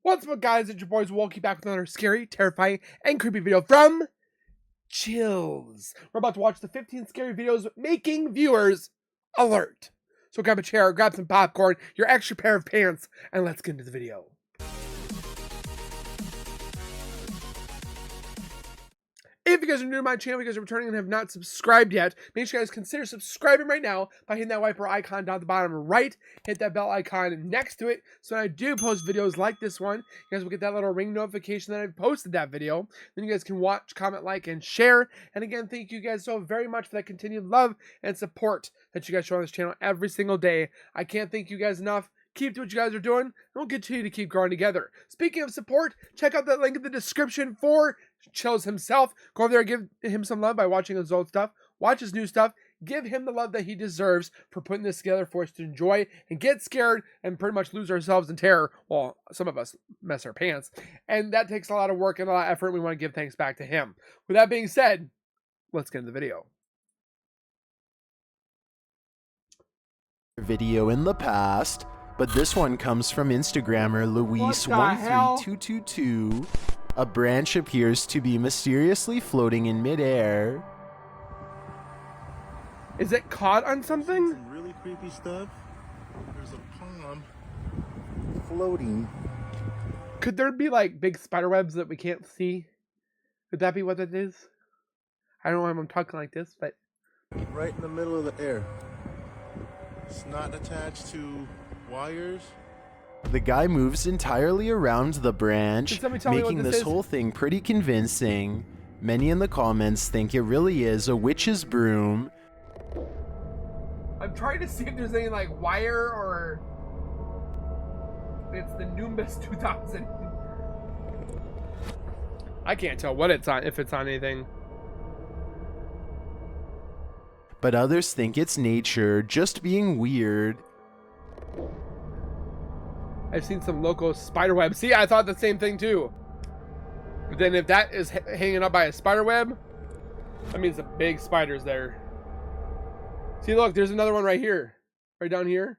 What's up, guys? It's your boys Wolkie back with another scary, terrifying, and creepy video from Chills. We're about to watch the 15 scary videos making viewers alert. So grab a chair, grab some popcorn, your extra pair of pants, and let's get into the video. If you guys are new to my channel, if you guys are returning and have not subscribed yet, make sure you guys consider subscribing right now by hitting that wiper icon down at the bottom right. Hit that bell icon next to it so when I do post videos like this one, you guys will get that little ring notification that I've posted that video. Then you guys can watch, comment, like, and share. And again, thank you guys so very much for that continued love and support that you guys show on this channel every single day. I can't thank you guys enough. Keep doing what you guys are doing, and we'll continue to keep growing together. Speaking of support, check out that link in the description for Chills himself. Go over there and give him some love by watching his old stuff. Watch his new stuff. Give him the love that he deserves for putting this together for us to enjoy and get scared and pretty much lose ourselves in terror. Well, some of us mess our pants. And that takes a lot of work and a lot of effort, and we want to give thanks back to him. With that being said, let's get into the video. Video in the past. But this one comes from Instagrammer Luis13222. A branch appears to be mysteriously floating in midair. Is it caught on something? Some really creepy stuff. There's a palm floating. Could there be like big spider webs that we can't see? Could that be what it is? I don't know why I'm talking like this, but Right in the middle of the air. It's not attached to wires. The guy moves entirely around the branch, making this whole thing pretty convincing. Many in the comments think it really is a witch's broom. I'm trying to see if there's any like wire or it's the Nimbus 2000. I can't tell what it's on, if it's on anything. But others think it's nature just being weird. I've seen some local spider web. See, I thought the same thing too. But then if that is hanging up by a spider web, that means the big spider's there. See, look, there's another one right here. Right down here.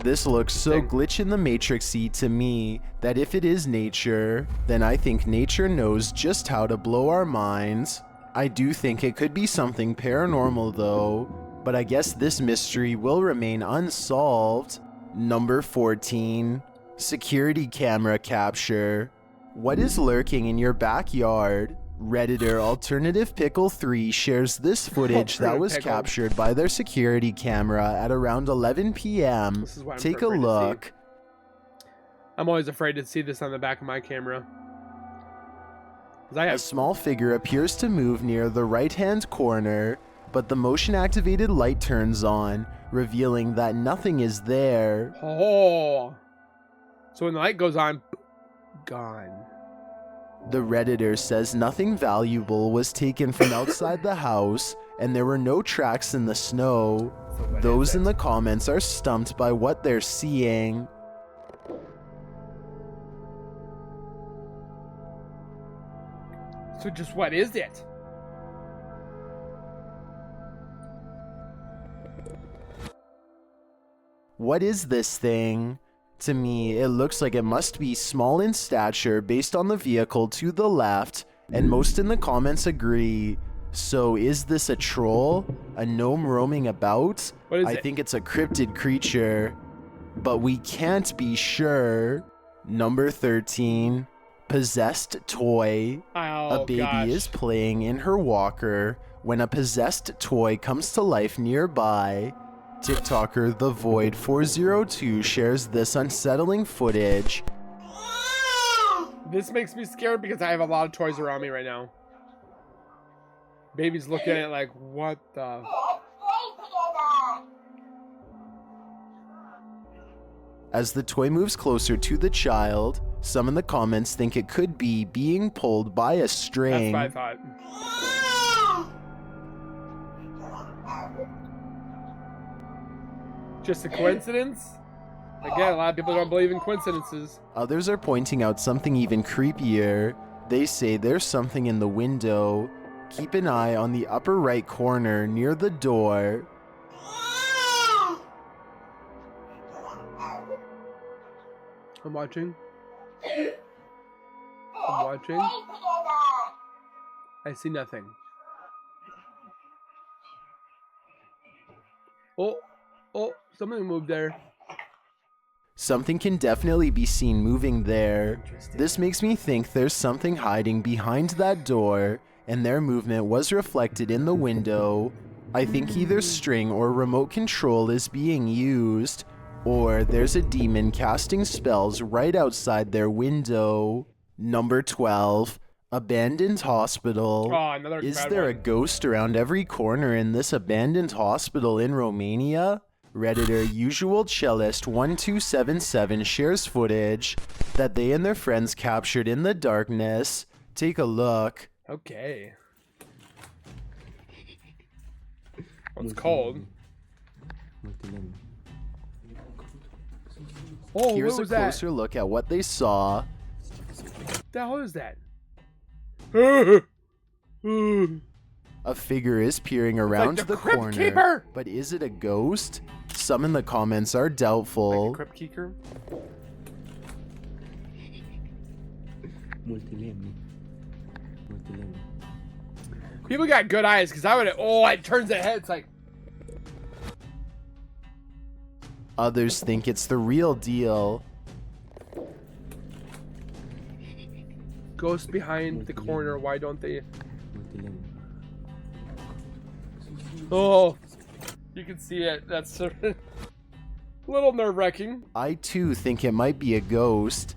This looks so glitch in the matrixy to me that if it is nature, then I think nature knows just how to blow our minds. I do think it could be something paranormal though, but I guess this mystery will remain unsolved. Number 14. Security camera capture. What is lurking in your backyard? Redditor Alternative Pickle 3 shares this footage that was captured by their security camera at around 11 p.m. Take a look. I'm always afraid to see this on the back of my camera. A small figure appears to move near the right-hand corner, but the motion-activated light turns on, revealing that nothing is there. Oh. So when the light goes on, gone. The Redditor says nothing valuable was taken from outside the house, and there were no tracks in the snow. Those in the comments are stumped by what they're seeing. So just what is it? What is this thing? To me, it looks like it must be small in stature based on the vehicle to the left, and most in the comments agree. So is this a troll? A gnome roaming about? I think it's a cryptid creature, but we can't be sure. Number 13. Possessed toy. A baby is playing in her walker when a possessed toy comes to life nearby. TikToker The Void 402 shares this unsettling footage. This makes me scared because I have a lot of toys around me right now. Baby's looking at it like, what the? As the toy moves closer to the child, some in the comments think it could be being pulled by a string. That's what I thought. Just a coincidence? Again, a lot of people don't believe in coincidences. Others are pointing out something even creepier. They say there's something in the window. Keep an eye on the upper right corner near the door. I'm watching. I'm watching. I see nothing. Oh, something moved there. Something can definitely be seen moving there. This makes me think there's something hiding behind that door, and their movement was reflected in the window. I think either string or remote control is being used, or there's a demon casting spells right outside their window. Number 12. Abandoned hospital. Oh, another Is bad there one. a ghost around every corner in this abandoned hospital in Romania? Redditor Usual Cellist 1277 shares footage that they and their friends captured in the darkness. Take a look. Okay. Well, it's cold. Oh, Here's what a was that? closer look at what they saw. What the hell is that? A figure is peering around the the Crypt corner, Keeper! but is it a ghost? Some in the comments are doubtful. Like the Crypt Keeper? People got good eyes, because I would have... Oh, it turns the head. It's like... Others think it's the real deal. Ghost behind the corner. Why don't they... Oh, you can see it. That's a little nerve-wracking. I too think it might be a ghost.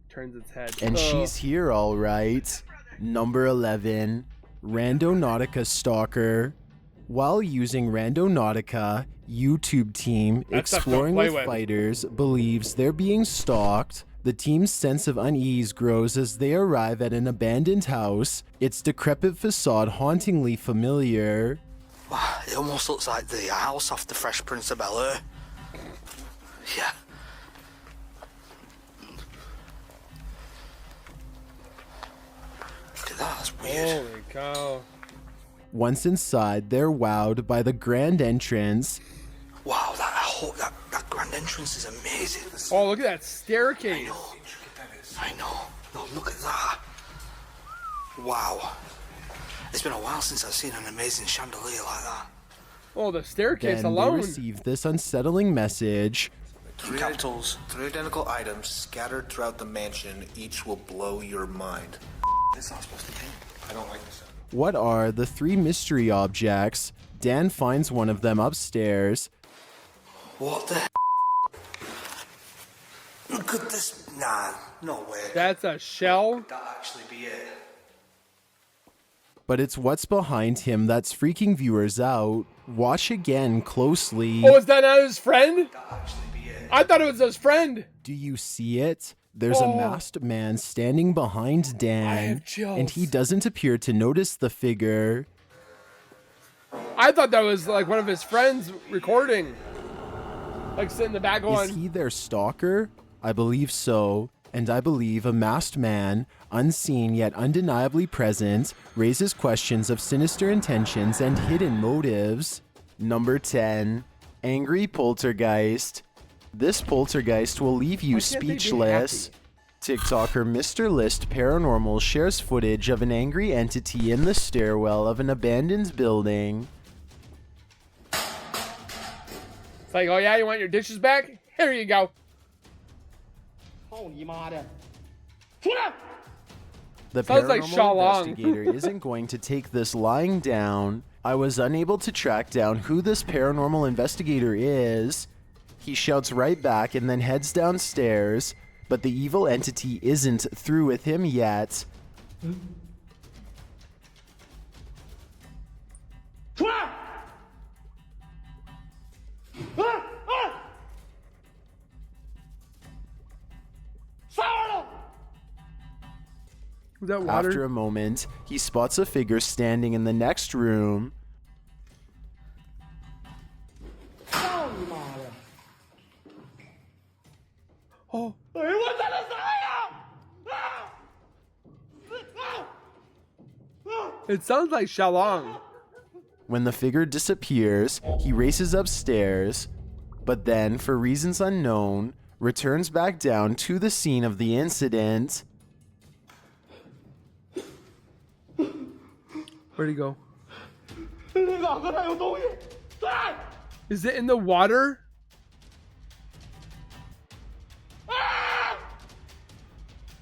Turns its head. And she's here all right. Number 11. Randonautica Stalker. While using Randonautica, YouTube team That stuff don't Exploring play with with. Fighters believes they're being stalked. The team's sense of unease grows as they arrive at an abandoned house, its decrepit facade hauntingly familiar. It almost looks like the house off the Fresh Prince of Bel-Air. Yeah. Look at that, that's weird. Holy cow. Once inside, they're wowed by the grand entrance. Wow, that grand entrance is amazing. Oh, look at that staircase. I know. No, look at that. Wow. It's been a while since I've seen an amazing chandelier like that. Oh, the staircase Then they alone. receive this unsettling message. Three capitals. Three identical items scattered throughout the mansion. Each will blow your mind. This is not supposed to be. I don't like this. What are the three mystery objects? Dan finds one of them upstairs. What the Look at this. Nah, no way. That's a shell. That actually be it. But it's what's behind him that's freaking viewers out. Watch again closely. Oh, is that not his friend? That actually be it. I thought it was his friend. Do you see it? There's a Oh. masked man standing behind Dan, I have chills. and he doesn't appear to notice the figure. I thought that was like one of his friends recording. Like sitting in the back Is going, he their stalker? I believe so, and I believe a masked man, unseen yet undeniably present, raises questions of sinister intentions and hidden motives. Number 10. Angry Poltergeist. This poltergeist will leave you Why can't they be speechless. TikToker Mr. List Paranormal shares footage of an angry entity in the stairwell of an abandoned building. it's like, oh yeah, you want your dishes back? Here you go. The Sounds like paranormal Shalong. investigator isn't going to take this lying down. I was unable to track down who this paranormal investigator is. He shouts right back and then heads downstairs, but the evil entity isn't through with him yet. Was that water? After a moment, he spots a figure standing in the next room. Oh, it sounds like Shalong. When the figure disappears, he races upstairs. but then, for reasons unknown, returns back down to the scene of the incident. Where'd he go? Is it in the water?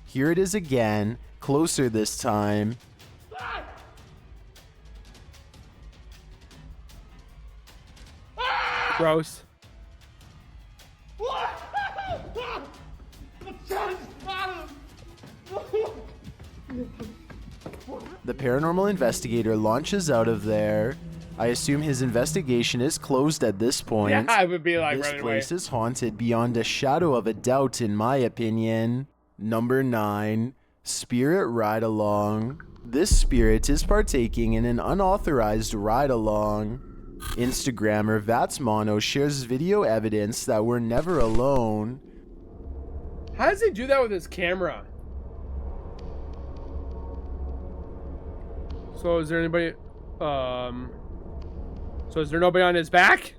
Here it is again, closer this time. Gross. The paranormal investigator launches out of there. I assume his investigation is closed at this point. Yeah, I would be like This running away. place is haunted beyond a shadow of a doubt, in my opinion. Number 9, Spirit Ride-Along. This spirit is partaking in an unauthorized ride-along. Instagrammer Vatsmono shares video evidence that we're never alone. How does he do that with his camera? So is there anybody? So is there nobody on his back?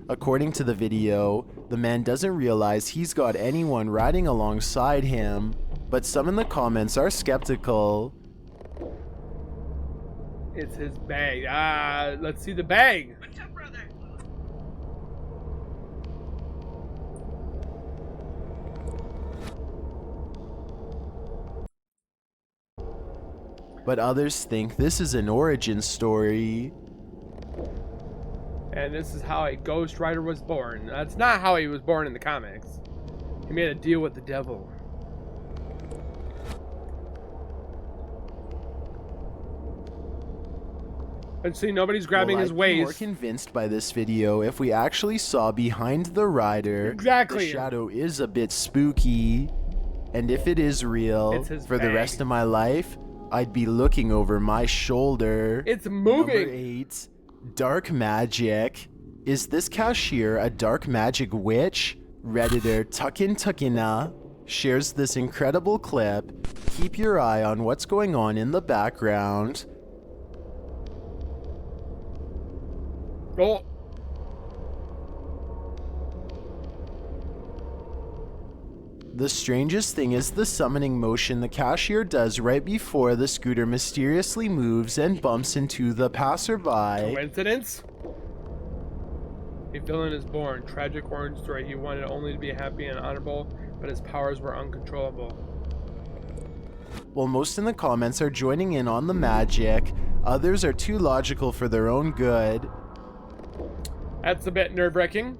According to the video, the man doesn't realize he's got anyone riding alongside him, but some in the comments are skeptical. It's his bag. Let's see the bag. What's up, brother? But others think this is an origin story. And this is how a Ghost Rider was born. That's not how he was born in the comics. He made a deal with the devil. And see, nobody's grabbing his I'd be more waist. convinced by this video if we actually saw behind the rider. Exactly. The shadow is a bit spooky. And if it is real, It's his for the bag. rest of my life, I'd be looking over my shoulder. It's Number moving. 8, Dark Magic. Is this cashier a dark magic witch? Redditor Tuckin shares this incredible clip. Keep your eye on what's going on in the background. Oh. The strangest thing is the summoning motion the cashier does right before the scooter mysteriously moves and bumps into the passerby. Coincidence? A villain is born. Tragic origin story. He wanted only to be happy and honorable, but his powers were uncontrollable. While most in the comments are joining in on the magic, others are too logical for their own good. That's a bit nerve-wracking.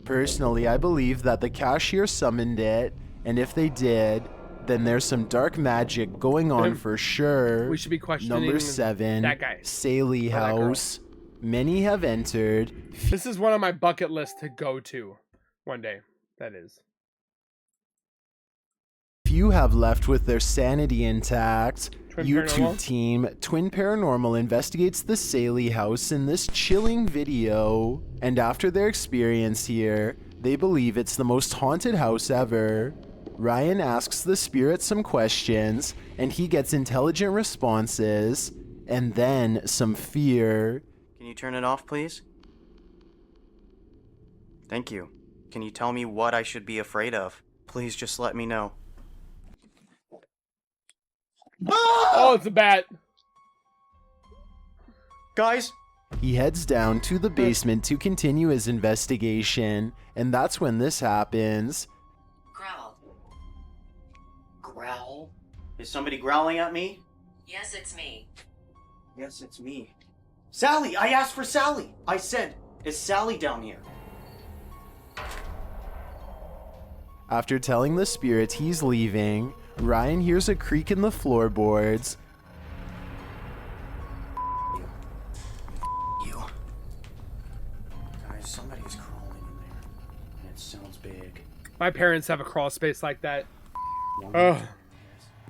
Personally, I believe that the cashier summoned it, and if they did, then there's some dark magic going on for sure. We should be questioning Number 7, that guy. Saley Or that girl. House. Many have entered. This is one on my bucket list to go to one day. That is. Few have left with their sanity intact. Twin YouTube Paranormal? team Twin Paranormal investigates the Saley house in this chilling video, and after their experience here, they believe it's the most haunted house ever. Ryan asks the spirit some questions, and he gets intelligent responses, and then some fear. Can you turn it off, please? Thank you. Can you tell me what I should be afraid of? Please just let me know. Oh, it's a bat. Guys, He heads down to the basement to continue his investigation, and that's when this happens. Growl. Growl? is somebody growling at me? Yes, it's me. Yes, it's me. Sally! I asked for Sally! I said, is Sally down here? After telling the spirit he's leaving, Ryan hears a creak in the floorboards. You. Guys, somebody's crawling in there. And it sounds big. My parents have a crawl space like that. Ugh.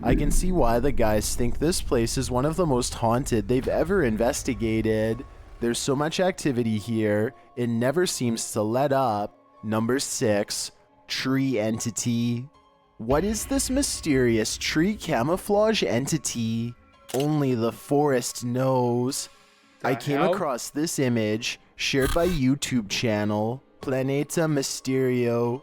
I can see why the guys think this place is one of the most haunted they've ever investigated. There's so much activity here, it never seems to let up. Number 6, Tree Entity. What is this mysterious tree camouflage entity? Only the forest knows. I came across this image shared by YouTube channel Planeta Mysterio.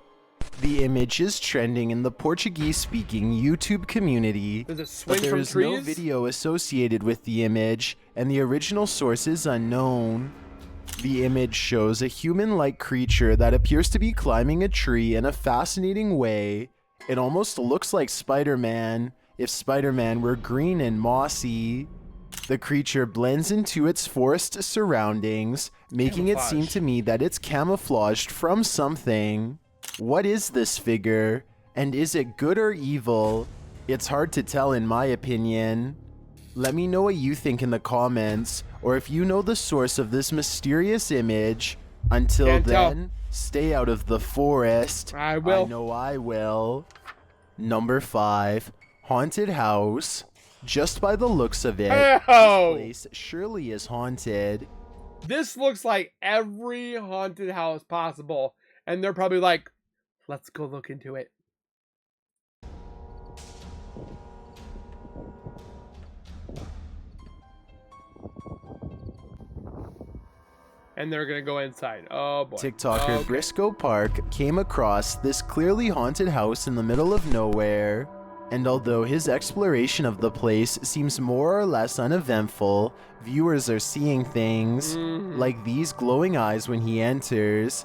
The image is trending in the Portuguese-speaking YouTube community, Does it swing but there from is trees? no video associated with the image, and the original source is unknown. The image shows a human-like creature that appears to be climbing a tree in a fascinating way. It almost looks like Spider-Man, if Spider-Man were green and mossy. The creature blends into its forest surroundings, making it seem to me that it's camouflaged from something. What is this figure? And is it good or evil? It's hard to tell in my opinion. Let me know what you think in the comments, or if you know the source of this mysterious image. Until Can't tell. then, stay out of the forest. I will. I know I will. Number 5, Haunted House. Just by the looks of it, this place surely is haunted. This looks like every haunted house possible, and they're probably like, let's go look into it. And they're gonna go inside. Oh boy. TikToker Briscoe Park came across this clearly haunted house in the middle of nowhere, and although his exploration of the place seems more or less uneventful, viewers are seeing things like these glowing eyes when he enters.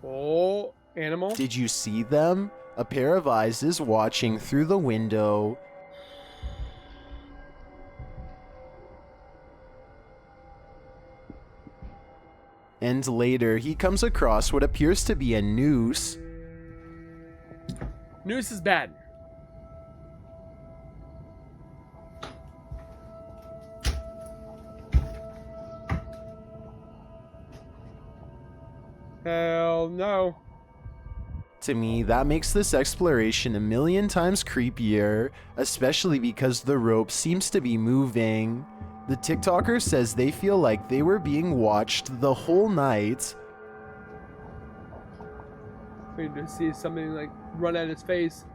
Oh, animal. Did you see them? A pair of eyes is watching through the window. And later, he comes across what appears to be a noose. Noose is bad. Hell no. To me, that makes this exploration a million times creepier, especially because the rope seems to be moving. The TikToker says they feel like they were being watched the whole night. We need to see something like run at his face.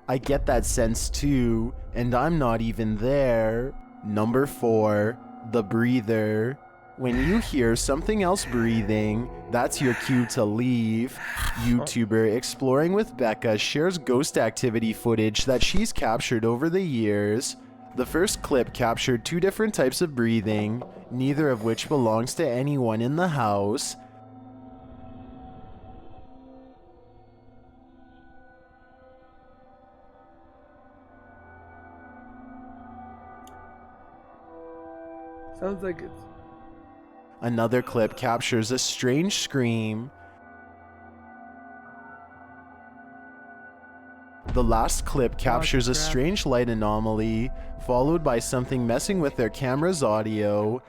I get that sense too, and I'm not even there. Number 4, the breather. When you hear something else breathing, that's your cue to leave. YouTuber Exploring with Becca shares ghost activity footage that she's captured over the years. The first clip captured 2 different types of breathing, neither of which belongs to anyone in the house. Sounds like it's... Another clip captures a strange scream. The last clip captures a strange light anomaly, followed by something messing with their camera's audio.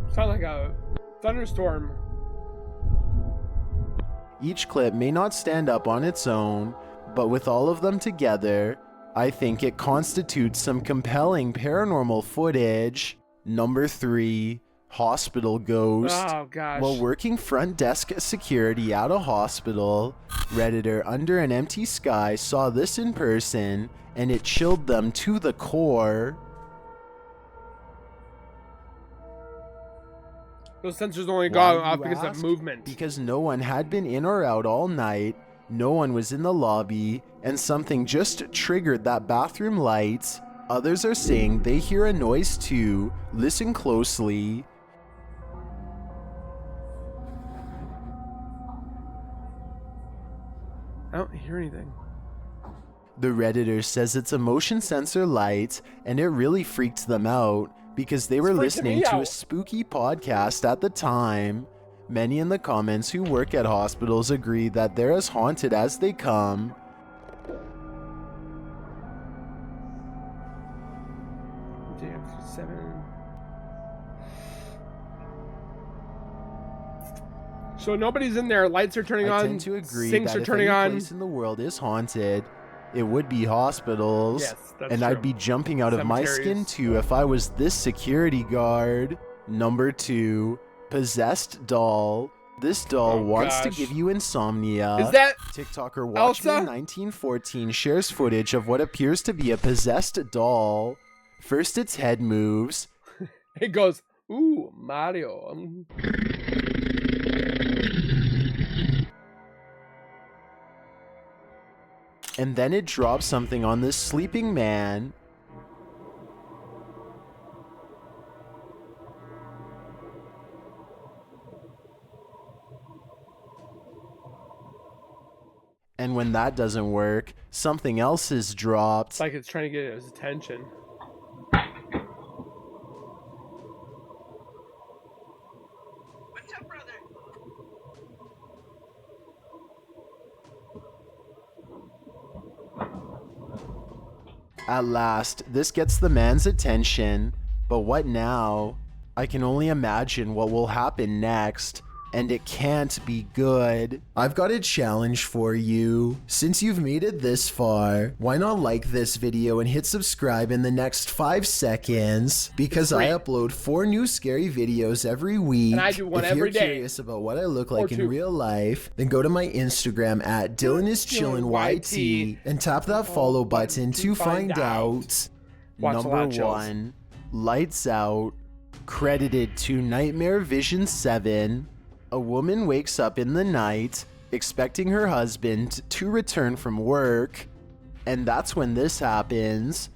Sounds like a thunderstorm. Each clip may not stand up on its own, but with all of them together, I think it constitutes some compelling paranormal footage. Number 3, hospital ghost. Oh gosh. While working front desk security at a hospital, Redditor Under an Empty Sky saw this in person, and it chilled them to the core. Those sensors only Why, go off you because ask? of movement. Because no one had been in or out all night, no one was in the lobby, and something just triggered that bathroom light. Others are saying they hear a noise too. Listen closely. I don't hear anything. The Redditor says it's a motion sensor light, and it really freaked them out because they were freaking listening me to a out. spooky podcast at the time. Many in the comments who work at hospitals agree that they're as haunted as they come. Damn, 7. So nobody's in there. Lights are turning I on. tend to agree Sinks that are if turning any on. place in the world is haunted, it would be hospitals. Yes, that's and true. I'd be jumping out of my skin Cemeteries. too if I was this security guard. Number 2, possessed doll. This doll Oh, wants to gosh. give you insomnia. Is that TikToker Elsa? Watchman1914 shares footage of what appears to be a possessed doll. First, its head moves. It goes, ooh, Mario. And then it drops something on this sleeping man. And when that doesn't work, something else is dropped. It's like it's trying to get his attention. What's up, brother? At last, this gets the man's attention. But what now? I can only imagine what will happen next. And it can't be good. I've got a challenge for you. Since you've made it this far, why not like this video and hit subscribe in the next 5 seconds? Because I upload 4 new scary videos every week. And I do one if every you're day. curious about what I look like in 2. real life, then go to my Instagram at DylanIsChillinYT and tap that follow button to find out. Watch a lot Number of chills. 1, Lights Out. Credited to Nightmare Vision 7. A woman wakes up in the night, expecting her husband to return from work, and that's when this happens.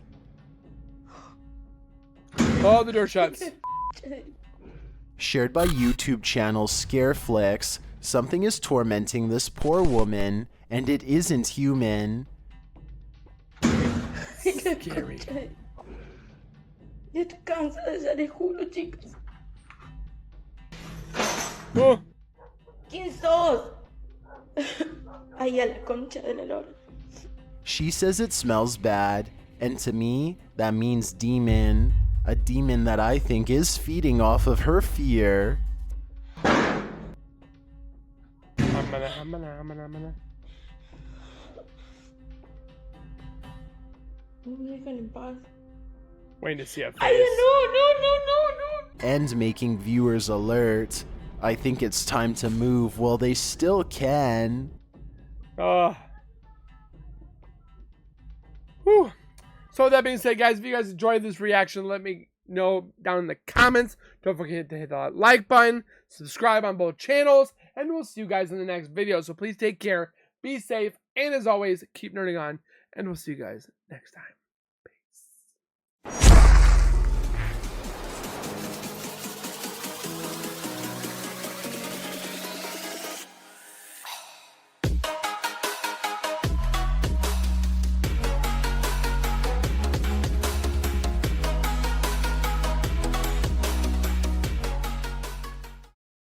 Oh, the door shuts. Shared by YouTube channel Scareflix, something is tormenting this poor woman, and it isn't human. Scary. Ya estoy cansada de ser juro, chicas. Oh, ¿Quién sos? Ahí a la concha de la lora. She says it smells bad, and to me, that means demon. A demon that I think is feeding off of her fear. I'm gonna. No me dejan en paz. Waiting to see a face. Ay, no. And making viewers alert. I think it's time to move while they still can. Whew. So with that being said, guys, if you guys enjoyed this reaction, let me know down in the comments. Don't forget to hit that like button, subscribe on both channels, and we'll see you guys in the next video. So please take care, be safe, and as always, keep nerding on, and we'll see you guys next time.